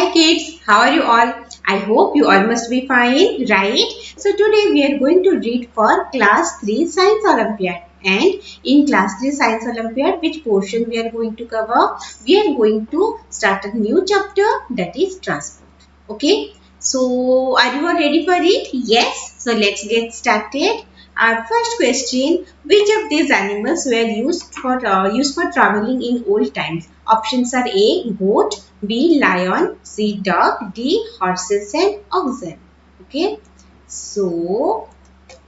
Hi kids, how are you all? I hope you all must be fine, right? So today we are going to read for class 3 Science Olympiad. And in class 3 Science Olympiad, which portion we are going to cover? We are going to start a new chapter, that is transport. Okay, so are you all ready for it? Yes, so let's get started. Our first question: which of these animals were used for traveling in old times? Options are A. Goat, B. Lion, C. Dog, D. Horses and oxen. Okay, so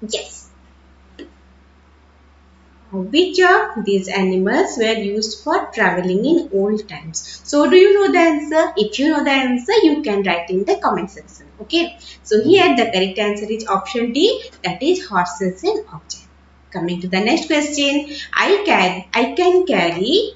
yes. Which of these animals were used for traveling in old times? So, do you know the answer? If you know the answer, you can write in the comment section. Okay. So, here the correct answer is option D, that is horses and oxen. Coming to the next question. I can carry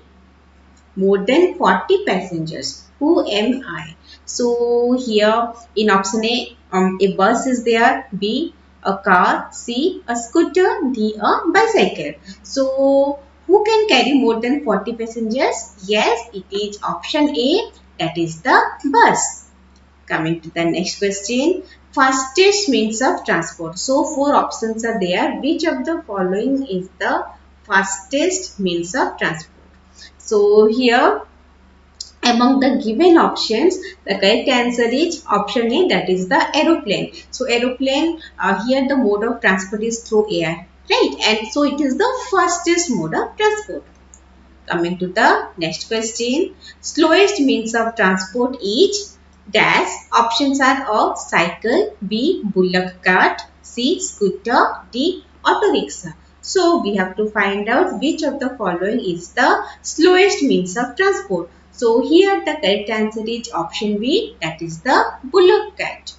more than 40 passengers. Who am I? So here in option A bus is there, B, a car, C, a scooter, D, a bicycle. So who can carry more than 40 passengers? Yes, it is option A, that is the bus. Coming to the next question, fastest means of transport. So four options are there. Which of the following is the fastest means of transport? So here among the given options, the correct answer is option A, that is the aeroplane. So aeroplane, here the mode of transport is through air, right? And so it is the fastest mode of transport. Coming to the next question, slowest means of transport is dash. Options are of cycle, B, bullock cart, C, scooter, D, auto rickshaw. So we have to find out which of the following is the slowest means of transport. So here the correct answer is option B, that is the bullock cart.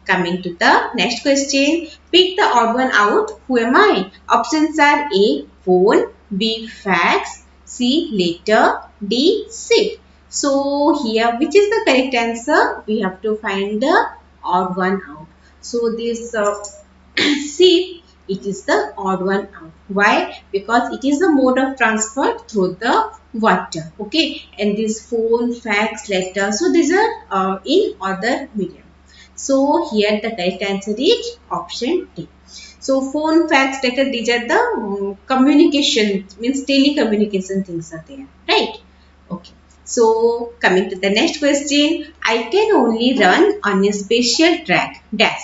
Coming to the next question, pick the odd one out. Who am I? Options are A, phone, B, fax, C, letter, D, ship. So here, which is the correct answer? We have to find the odd one out. So this ship, it is the odd one out. Why? Because it is the mode of transport through the water. Okay, and this phone, fax, letter. So these are in other medium. So here the correct answer is option D. So phone, fax, letter, these are the communication, means telecommunication things are there, right? Okay. So coming to the next question, I can only run on a special track. Dash.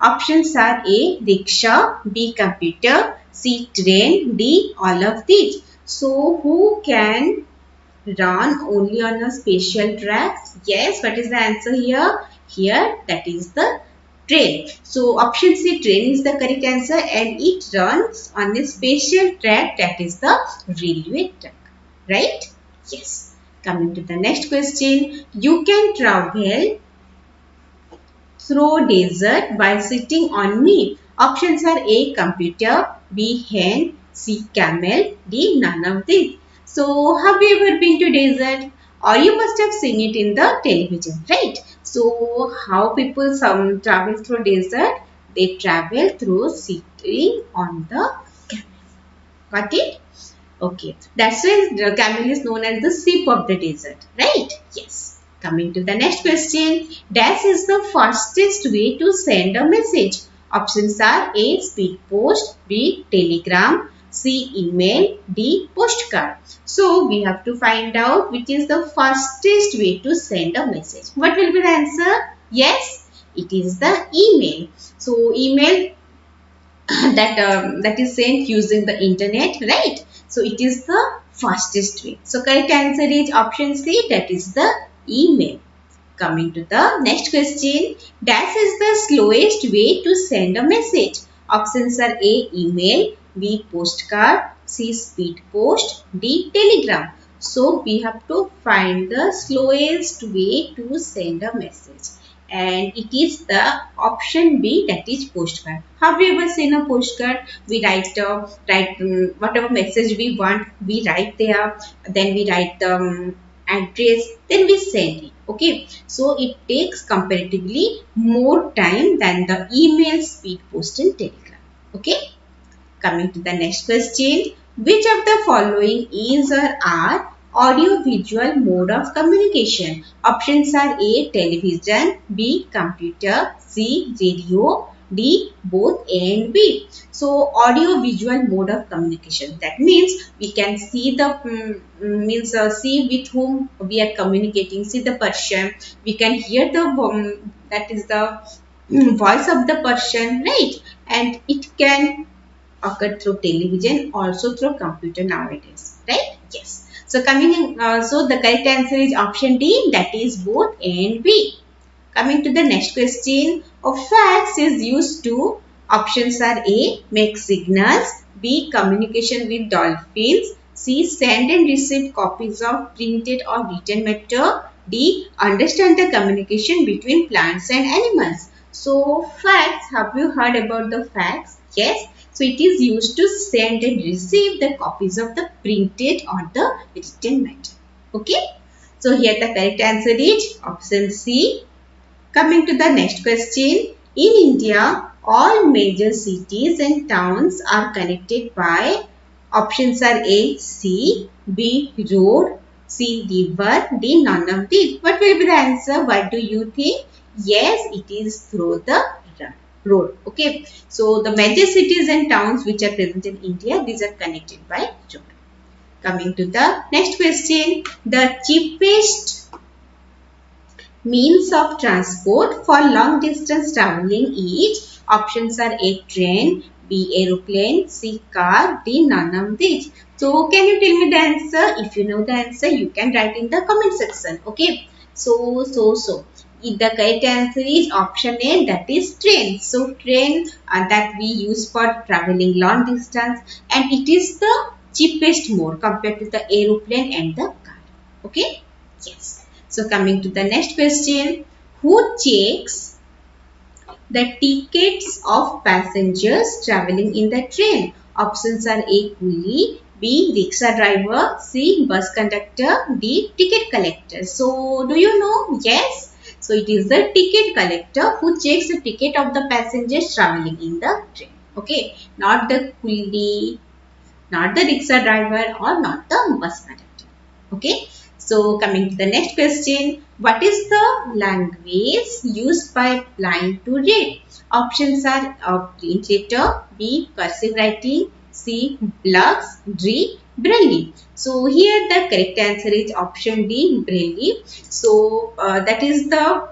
Options are A, rickshaw, B, computer, C, train, D, all of these. So who can run only on a special track? Yes, what is the answer here? Here, that is the train. So, option C, train is the correct answer and it runs on a special track, that is the railway track. Right? Yes. Coming to the next question. You can travel through desert by sitting on me. Options are A, computer, B, hen, C, camel, D, none of these. So, have you ever been to desert? Or you must have seen it in the television, right? So, how people some travel through desert? They travel through sitting on the camel. Got it? Okay. That's why the camel is known as the sheep of the desert, right? Yes. Coming to the next question. Dash is the fastest way to send a message. Options are A, speed post, B, telegram, C, email, D, postcard. So, we have to find out which is the fastest way to send a message. What will be the answer? Yes, it is the email. So, email that is sent using the internet, right? So it is the fastest way. So correct answer is option C, that is the email. Coming to the next question, dash is the slowest way to send a message. Options are A, email, B, postcard, C, speed post, D, telegram. So we have to find the slowest way to send a message, and it is the option B, that is postcard. Have you ever seen a postcard? We write whatever message we want, we write there, then we write the address, then we send it. Okay, so it takes comparatively more time than the email, speed post and telegram. Okay, coming to the next question, which of the following is or are audio-visual mode of communication? Options are A. Television, B. Computer, C. Radio, D. Both A and B. So, audio-visual mode of communication. That means we can see the see with whom we are communicating. See the person. We can hear the that is the voice of the person, right? And it can occur through television, also through computer nowadays, right? Yes. So coming in, so the correct answer is option D, that is both A and B. Coming to the next question, a fax is used to, options are A, make signals, B, communication with dolphins, C, send and receive copies of printed or written matter, D, understand the communication between plants and animals. So fax, have you heard about the fax? Yes. So it is used to send and receive the copies of the printed or the written matter. Okay. So here the correct answer is option C. Coming to the next question. In India, all major cities and towns are connected by, options are A, C, B, road, C, river, D, none of these. What will be the answer? What do you think? Yes, it is through the road. Okay. So the major cities and towns which are present in India, these are connected by road. Coming to the next question. The cheapest means of transport for long distance traveling is, options are A, train, B, aeroplane, C, car, D, none of these. So can you tell me the answer? If you know the answer, you can write in the comment section. Okay. So. The correct answer is option A, that is train. So train that we use for traveling long distance, and it is the cheapest mode compared to the aeroplane and the car. Okay. Yes. So coming to the next question, who checks the tickets of passengers traveling in the train? Options are A, coolie, B, rickshaw driver, C, bus conductor, D, ticket collector. So do you know? Yes. So it is the ticket collector who checks the ticket of the passengers traveling in the train. Okay. Not the coolie, not the rickshaw driver, or not the bus conductor. Okay. So coming to the next question, what is the language used by blind to read? Options are print letter, B, cursive writing, C, blocks, D, Braille. So here the correct answer is option D, Braille. So that is the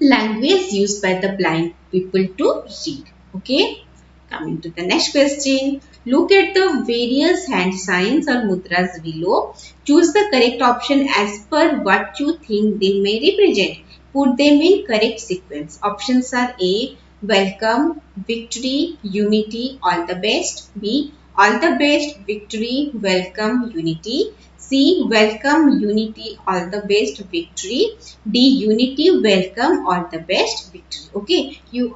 language used by the blind people to read. Okay. Coming to the next question. Look at the various hand signs or mudras below. Choose the correct option as per what you think they may represent. Put them in correct sequence. Options are A, welcome, victory, unity, all the best. B, all the best, victory, welcome, unity. C, welcome, unity, all the best, victory. D, unity, welcome, all the best, victory. Okay, you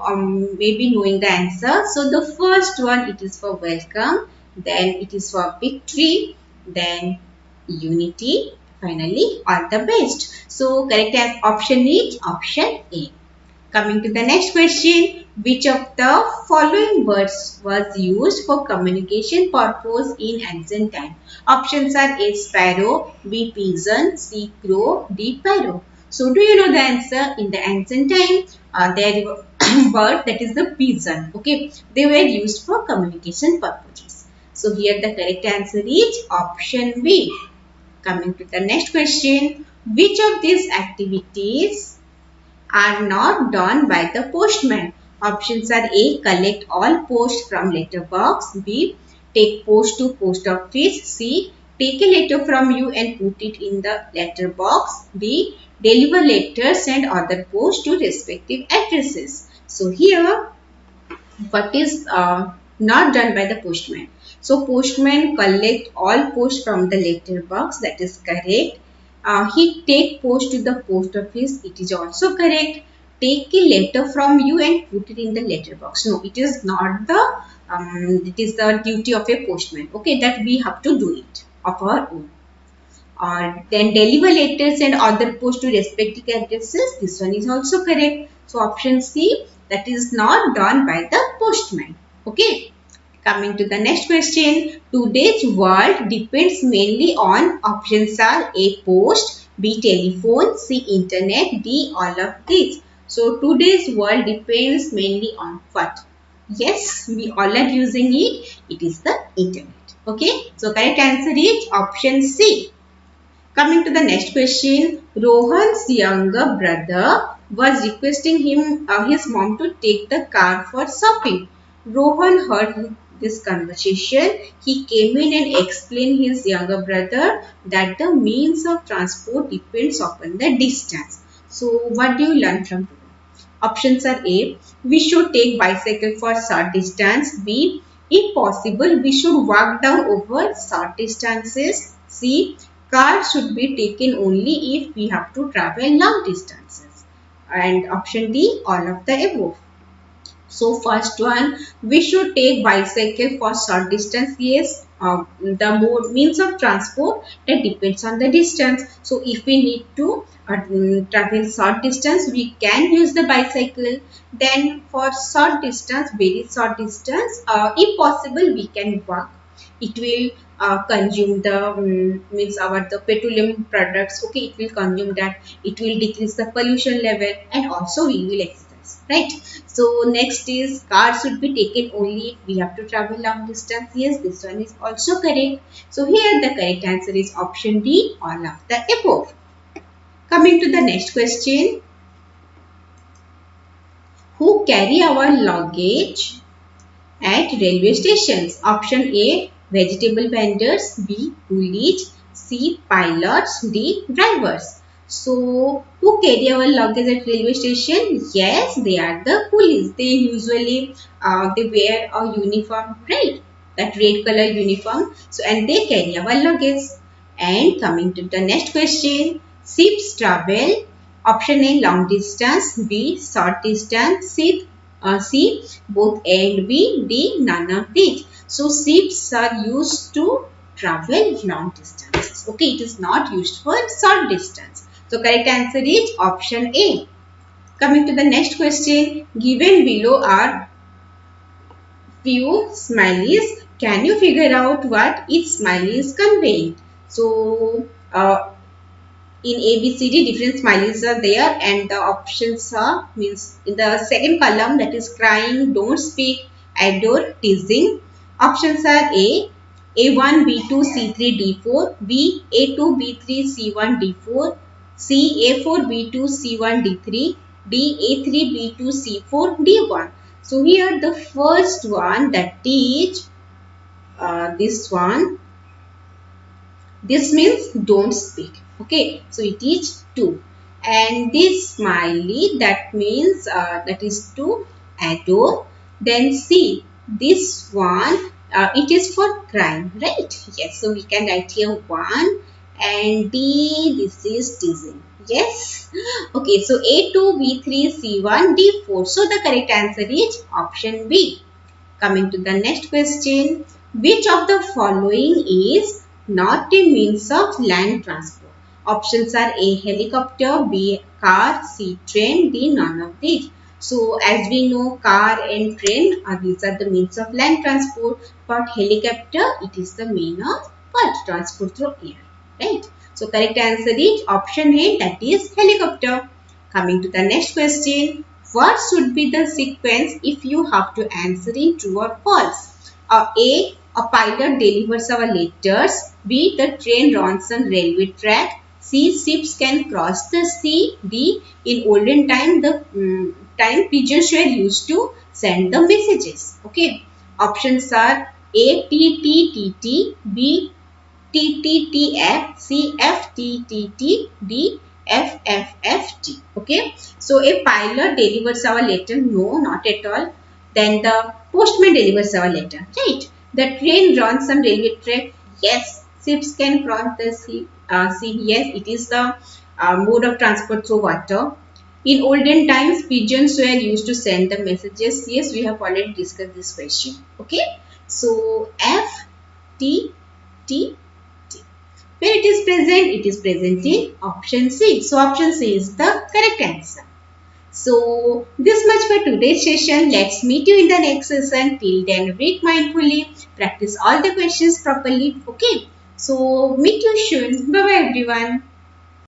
may be knowing the answer. So the first one, it is for welcome, then it is for victory, then unity, finally all the best. So correct option is option A. Coming to the next question, which of the following words was used for communication purpose in ancient time? Options are A, sparrow, B, pigeon, C, crow, D, parrot. So do you know the answer? In the ancient time, there were bird, that is the pigeon. Okay, they were used for communication purposes. So here the correct answer is option B. Coming to the next question, which of these activities are not done by the postman? Options are A, collect all post from letter box, B, take post to post office, C, take a letter from you and put it in the letter box, D, deliver letters and other post to respective addresses. So here, what is not done by the postman? So postman collect all post from the letter box, that is correct. He take post to the post office, it is also correct. Take a letter from you and put it in the letter box. No, it is not the, it is the duty of a postman. Okay, that we have to do it of our own. Then deliver letters and other post to respective addresses. This one is also correct. So option C, that is not done by the postman. Okay. Coming to the next question, Today's world depends mainly on options are A. Post, B. Telephone, C. Internet, D. All of these. So today's world depends mainly on what? Yes, we all are using it. It is the internet. Okay. So correct answer is option C. Coming to the next question, Rohan's younger brother was requesting his mom to take the car for shopping. Rohan heard this conversation. He came in and explained his younger brother that the means of transport depends upon the distance. So, what do you learn from today? Options are A. We should take bicycle for short distance. B. If possible, we should walk down over short distances. C. Car should be taken only if we have to travel long distances. And option D. All of the above. So first one, we should take bicycle for short distance. Yes, the means of transport that depends on the distance. So if we need to travel short distance, we can use the bicycle. Then for short distance, very short distance, if possible, we can walk. It will consume the means our the petroleum products. Okay, it will consume that. It will decrease the pollution level, and also we will exercise, right? So next is car should be taken only if we have to travel long distance. Yes, this one is also correct. So here the correct answer is option D, all of the above. Coming to the next question, who carry our luggage at railway stations? Option A, vegetable vendors. B, coolies. C, pilots. D, drivers. So, who carry our luggage at railway station? Yes, they are the coolies. They usually they wear a uniform, right? That red color uniform. So, and they carry our luggage. And coming to the next question, ships travel. Option A, long distance. B, short distance. C, both A and B. D, none of these. So, ships are used to travel long distances. Okay, it is not used for short distance. So, correct answer is option A. Coming to the next question, given below are few smileys. Can you figure out what each smiley is conveying? So, in ABCD different smileys are there, and the options are means in the second column, that is crying, don't speak, adore, teasing. Options are A1, B2, C3, D4, B, A2, B3, C1, D4, C, A4, B2, C1, D3, D, A3, B2, C4, D1. So here the first one, that is this one. This means don't speak. Okay, so it is to. And this smiley, that means that is to adore. Then see, this one, it is for crying, right? Yes, so we can write here 1 and D, this is teasing. Yes. Okay, so A2, B3, C1, D4. So the correct answer is option B. Coming to the next question, which of the following is not a means of land transport? Options are A, helicopter, B, car, C, train, D, none of these. So as we know, car and train, these are the means of land transport, but helicopter, it is the mean of what? Transport through air, right? So correct answer is option A, that is helicopter. Coming to the next question, what should be the sequence if you have to answer in true or false? A pilot delivers our letters. B, the train runs on railway track. C, ships can cross the sea. D, in olden time, the time pigeons were used to send the messages. Okay. Options are A, T, T, T, T, B, T, T, T, F, C, F, T, T, T, D, F, F, F, T. Okay. So, a pilot delivers our letter. No, not at all. Then the postman delivers our letter. Right. The train runs on railway track. Yes. Ships can cross the sea. Yes, it is the mode of transport through water. In olden times, pigeons were used to send the messages. Yes, we have already discussed this question. Okay. So, F, T, T, where it is present in option C. So option C is the correct answer. So this much for today's session. Let's meet you in the next session. Till then, read mindfully, practice all the questions properly. Okay. So meet you soon. Bye bye everyone.